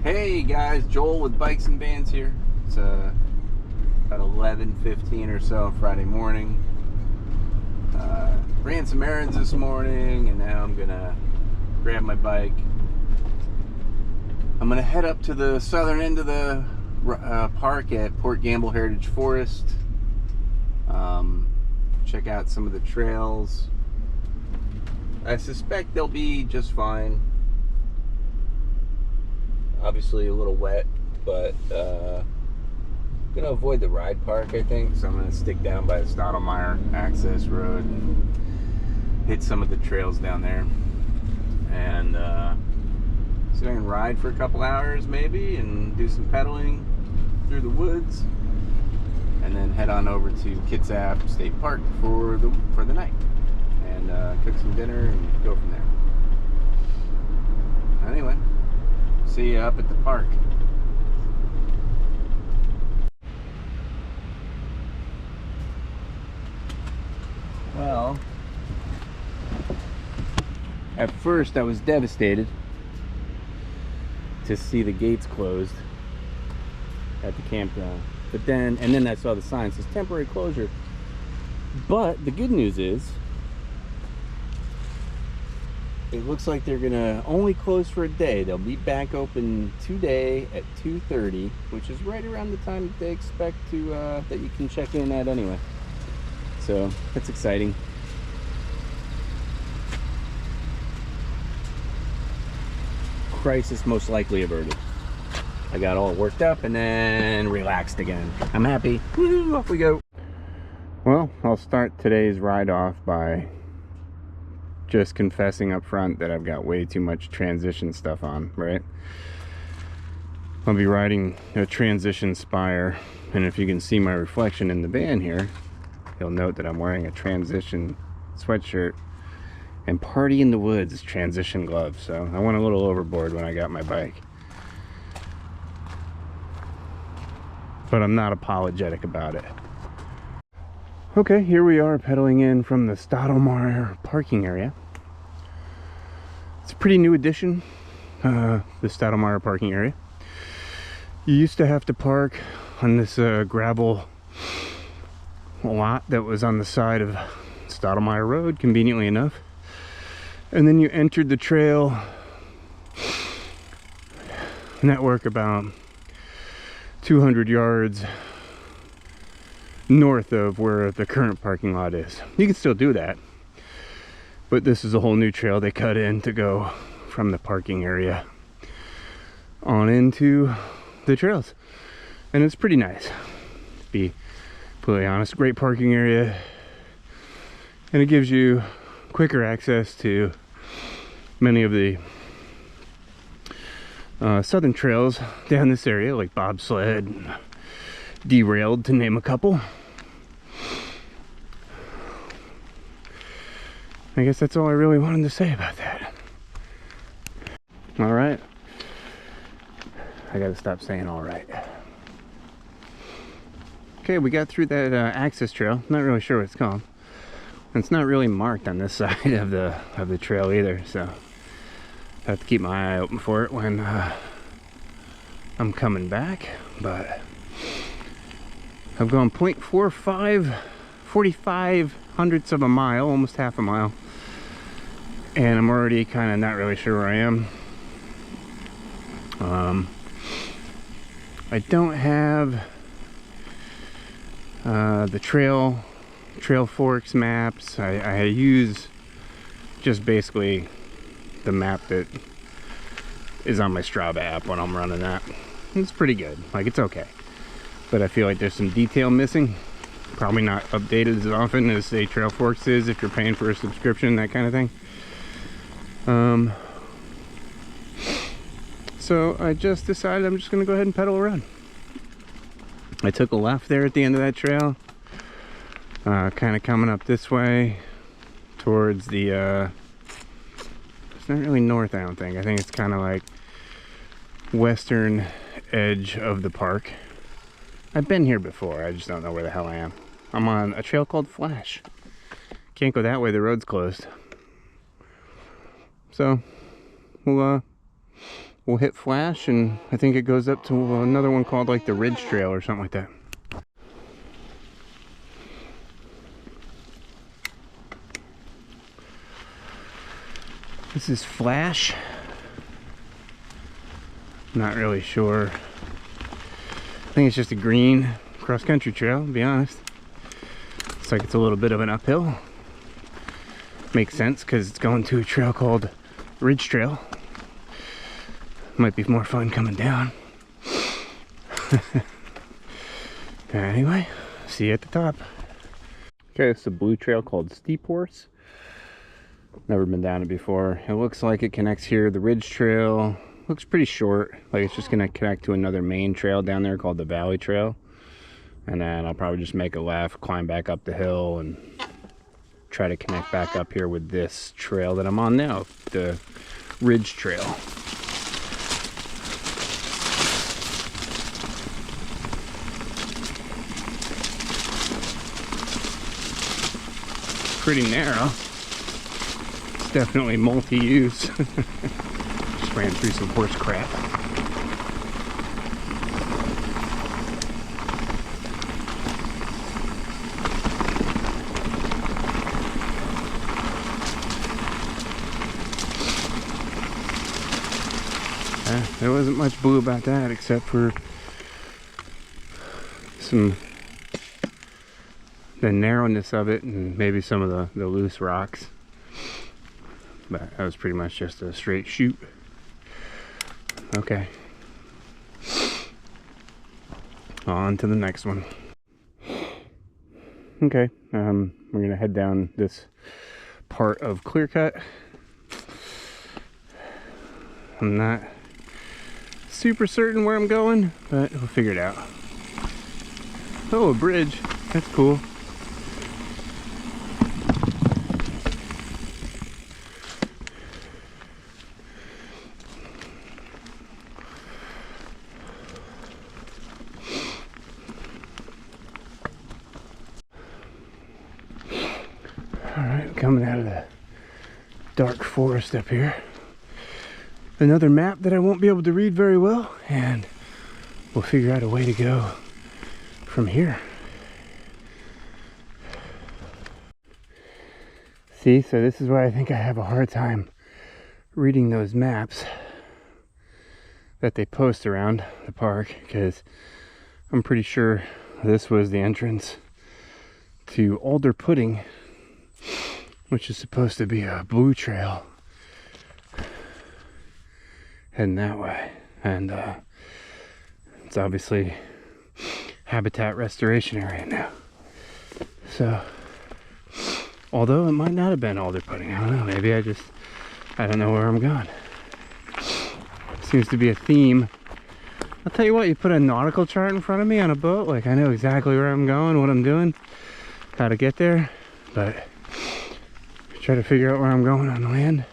Hey guys, Joel with Bikes and Bands here. It's about 11:15 or so Friday morning. Ran some errands this morning, and now I'm gonna grab my bike. I'm gonna head up to the southern end of the park at Port Gamble Heritage Forest. Check out some of the trails. I suspect they'll be just fine. Obviously a little wet, but I'm gonna avoid the ride park, I think. So I'm gonna stick down by the Stottlemeyer access road and hit some of the trails down there, and sit there and ride for a couple hours maybe, and do some pedaling through the woods, and then head on over to Kitsap State Park for the night, and cook some dinner and go from there. Anyway, see you up at the park. Well, at first I was devastated to see the gates closed at the campground. But then I saw the sign that says temporary closure. But the good news is, it looks like they're gonna only close for a day. They'll be back open today at 2:30, which is right around the time that they expect to that you can check in at anyway. So that's exciting. Crisis most likely averted. I got all worked up and then relaxed again. I'm happy. Woo, off we go. Well, I'll start today's ride off by just confessing up front that I've got way too much transition stuff on, right? I'll be riding a transition Spire, and if you can see my reflection in the van here, you'll note that I'm wearing a transition sweatshirt and Party in the Woods transition gloves. So I went a little overboard when I got my bike, but I'm not apologetic about it. Okay, here we are pedaling in from the Stottlemeyer parking area. It's a pretty new addition, the Stottlemeyer parking area. You used to have to park on this gravel lot that was on the side of Stottlemeyer Road, conveniently enough. And then you entered the trail network about 200 yards north of where the current parking lot is. You can still do that, but this is a whole new trail they cut in to go from the parking area on into the trails, and it's pretty nice, to be completely honest. Great parking area, and it gives you quicker access to many of the southern trails down this area, like bobsled and derailed, to name a couple. I guess that's all I really wanted to say about that. All right, I gotta stop saying all right. Okay, we got through that access trail. Not really sure what it's called. It's not really marked on this side of the trail either, so I have to keep my eye open for it when I'm coming back. But I've gone 45 hundredths of a mile, almost half a mile, and I'm already kind of not really sure where I am. I don't have the trail forks maps. I use just basically the map that is on my Strava app when I'm running that. It's pretty good, like, it's okay, but I feel like there's some detail missing. Probably not updated as often as, say, Trail Forks is if you're paying for a subscription, that kind of thing. So I just decided I'm just gonna go ahead and pedal around. I took a left there at the end of that trail, kind of coming up this way towards the it's not really north, I don't think. I think it's kind of like western edge of the park. I've been here before, I just don't know where the hell I am. I'm on a trail called Flash. Can't go that way, the road's closed. So we'll we'll hit Flash, and I think it goes up to another one called like the Ridge Trail or something like that. This is Flash. Not really sure. I think it's just a green cross-country trail, to be honest. Looks like it's a little bit of an uphill. Makes sense because it's going to a trail called Ridge Trail. Might be more fun coming down. Anyway, see you at the top. Okay, it's a blue trail called Steep Horse. Never been down it before. It looks like it connects here. The Ridge Trail looks pretty short. Like it's just gonna connect to another main trail down there called the Valley Trail. And then I'll probably just make a left, climb back up the hill, and try to connect back up here with this trail that I'm on now, the Ridge Trail. Pretty narrow. It's definitely multi-use. Just ran through some horse crap. There wasn't much blue about that except for the narrowness of it and maybe some of the loose rocks. But that was pretty much just a straight shoot. Okay. On to the next one. Okay, we're gonna head down this part of Clear Cut. I'm not super certain where I'm going, but we'll figure it out. Oh, a bridge. That's cool. Alright, coming out of the dark forest up here. Another map that I won't be able to read very well, and we'll figure out a way to go from here. See, so this is why I think I have a hard time reading those maps that they post around the park, because I'm pretty sure this was the entrance to Alder Pudding, which is supposed to be a blue trail heading that way. And it's obviously habitat restoration area now. So, although it might not have been Alder Pudding, I don't know, maybe I don't know where I'm going. Seems to be a theme. I'll tell you what, you put a nautical chart in front of me on a boat, like I know exactly where I'm going, what I'm doing, how to get there, but try to figure out where I'm going on the land.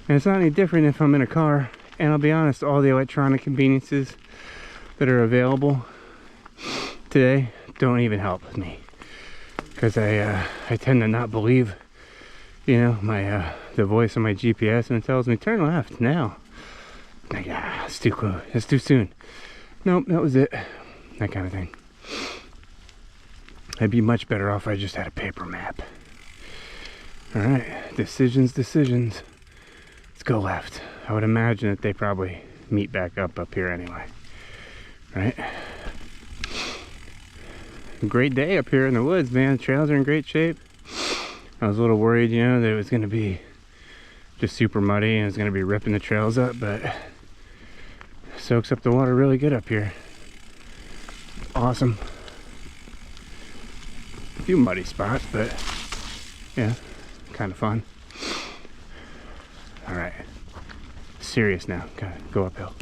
And it's not any different if I'm in a car. And I'll be honest, all the electronic conveniences that are available today don't even help me, because I tend to not believe, you know, my the voice on my GPS, and it tells me turn left now. Like, it's too close, it's too soon. Nope, that was it. That kind of thing. I'd be much better off if I just had a paper map. All right, decisions. Let's go left. I would imagine that they probably meet back up here anyway, right? Great day up here in the woods, man. The trails are in great shape. I was a little worried, you know, that it was going to be just super muddy and it's going to be ripping the trails up, but it soaks up the water really good up here. Awesome. A few muddy spots, but yeah, kind of fun. All right. Serious now. Gotta go uphill.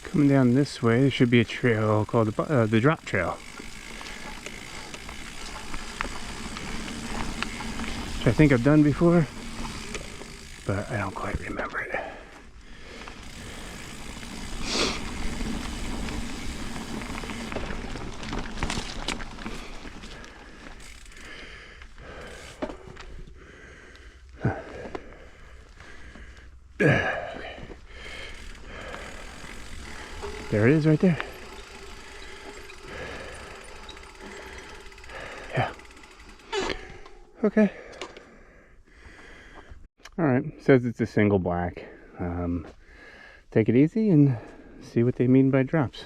Coming down this way, there should be a trail called the Drop Trail, which I think I've done before, but I don't quite remember it. There it is right there. Yeah. Okay. Alright, says it's a single black. Take it easy and see what they mean by drops.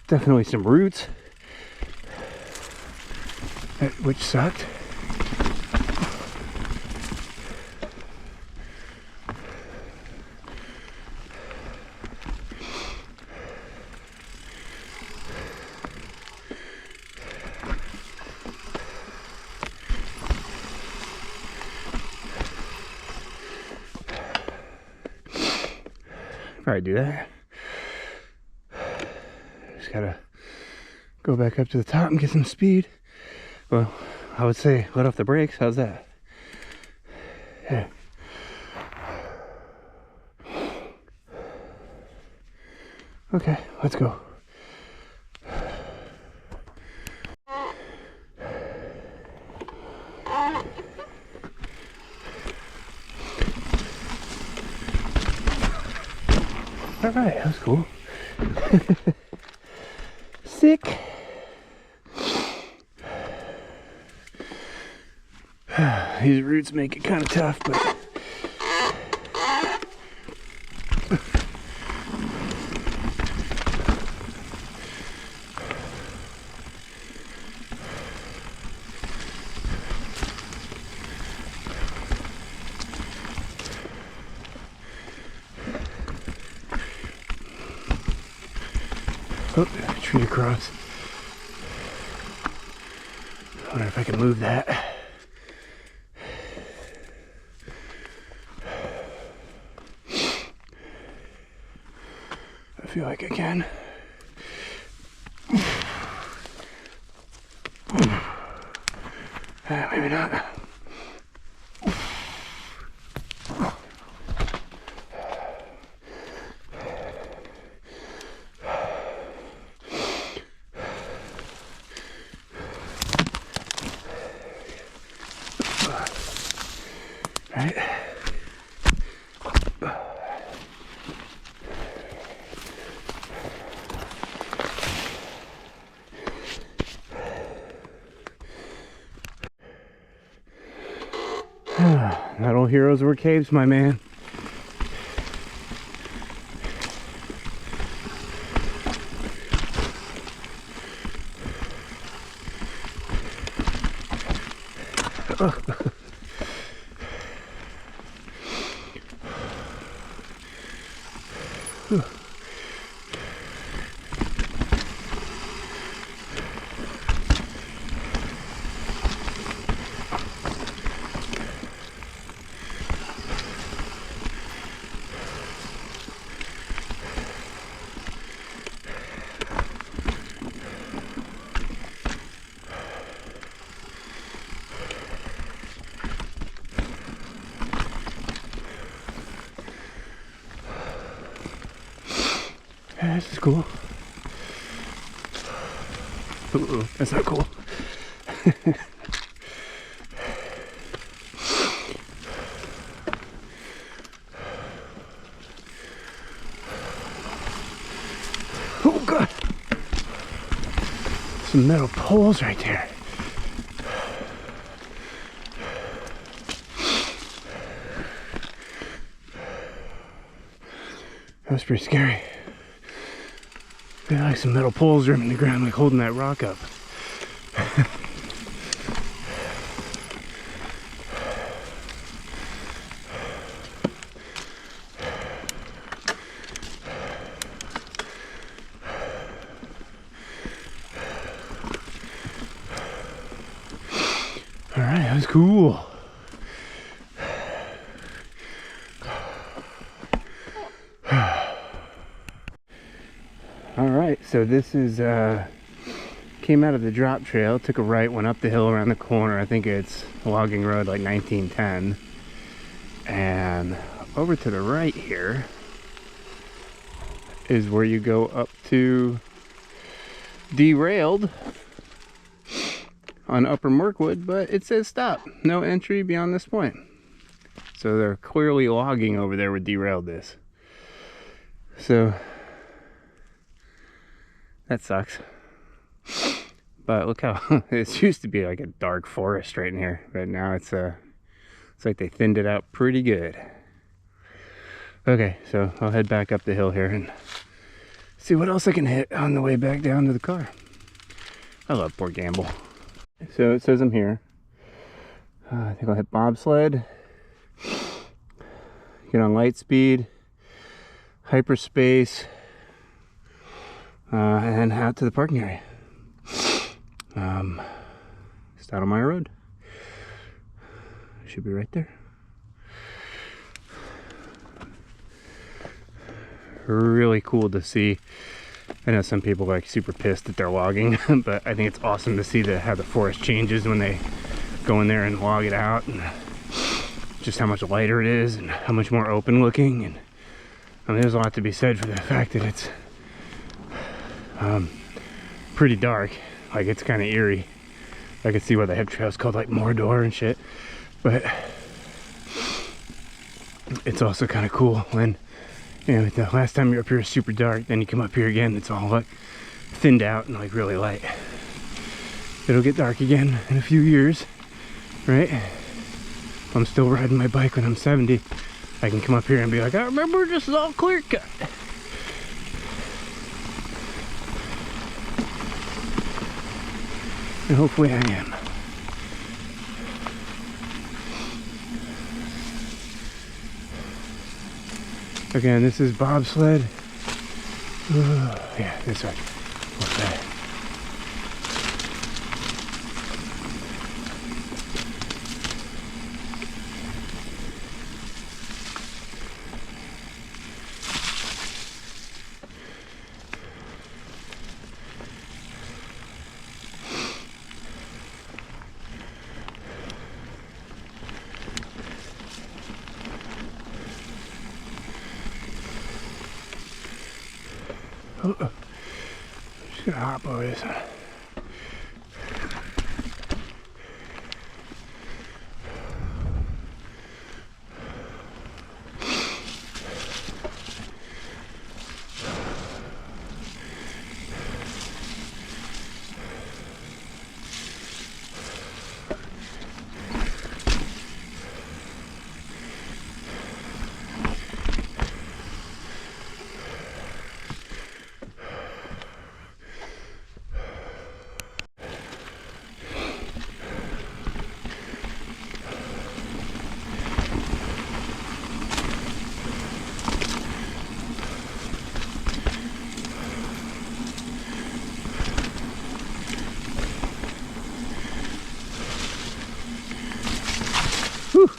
Definitely some roots, which sucked. Probably do that. Just gotta go back up to the top and get some speed. Well, I would say let off the brakes. How's that? Yeah. Okay, let's go. All right, that was cool. Sick. These roots make it kind of tough, but oh, tree across. I wonder if I can move that. I feel like I can. Maybe not. Right. Not all heroes were caves, my man. Yeah, this is cool. Ooh, that's not cool. Oh God! Some metal poles right there. That was pretty scary. Like some metal poles are in the ground, like holding that rock up. All right, that was cool. All right, so this is came out of the drop trail, took a right, went up the hill around the corner. I think it's logging road like 1910. And over to the right here is where you go up to Derailed on Upper Mirkwood, but it says stop, no entry beyond this point. So they're clearly logging over there where Derailed is. So that sucks. But look how it used to be like a dark forest right in here, but now it's like they thinned it out pretty good. Okay, so I'll head back up the hill here and see what else I can hit on the way back down to the car. I love Port Gamble. So it says I'm here. I think I'll hit bobsled, get on light speed, hyperspace, and out to the parking area. Stottlemeyer Road. Should be right there. Really cool to see. I know some people are like super pissed that they're logging, but I think it's awesome to see how the forest changes when they go in there and log it out, and just how much lighter it is and how much more open looking. And I mean, there's a lot to be said for the fact that it's pretty dark. Like, it's kind of eerie. I can see why they have trails called like Mordor and shit, but it's also kind of cool when, you know, the last time you're up here is super dark, then you come up here again, it's all like thinned out and like really light. It'll get dark again in a few years, right? If I'm still riding my bike when I'm 70, I can come up here and be like, I remember this is all clear cut. And hopefully I am. Again, this is bobsled. Ooh, yeah, this way. What's that? Oh, I'm just gonna hop over this one. Whew.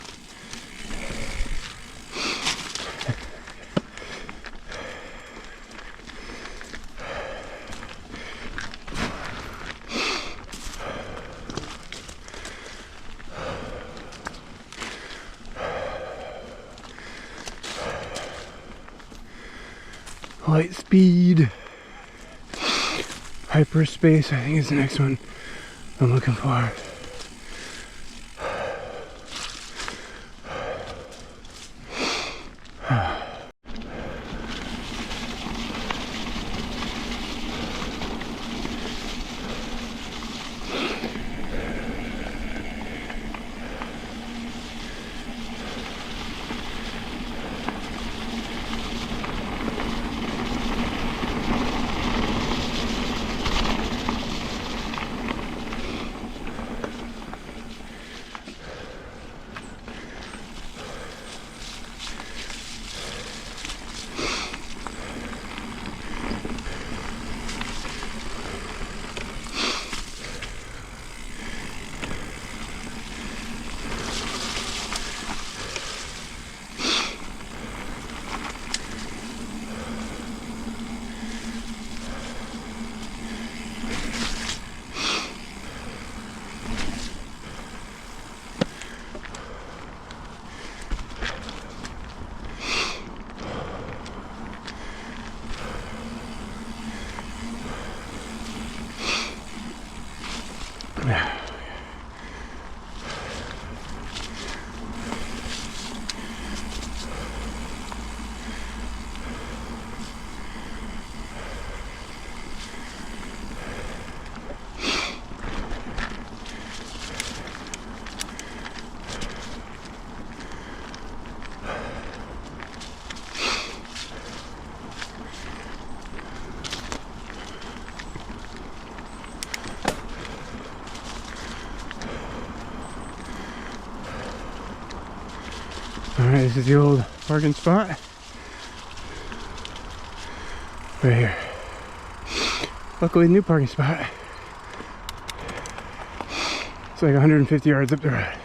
Light speed, hyperspace, I think is the next one I'm looking for. Alright, this is the old parking spot. Right here. Luckily, new parking spot. It's like 150 yards up the road.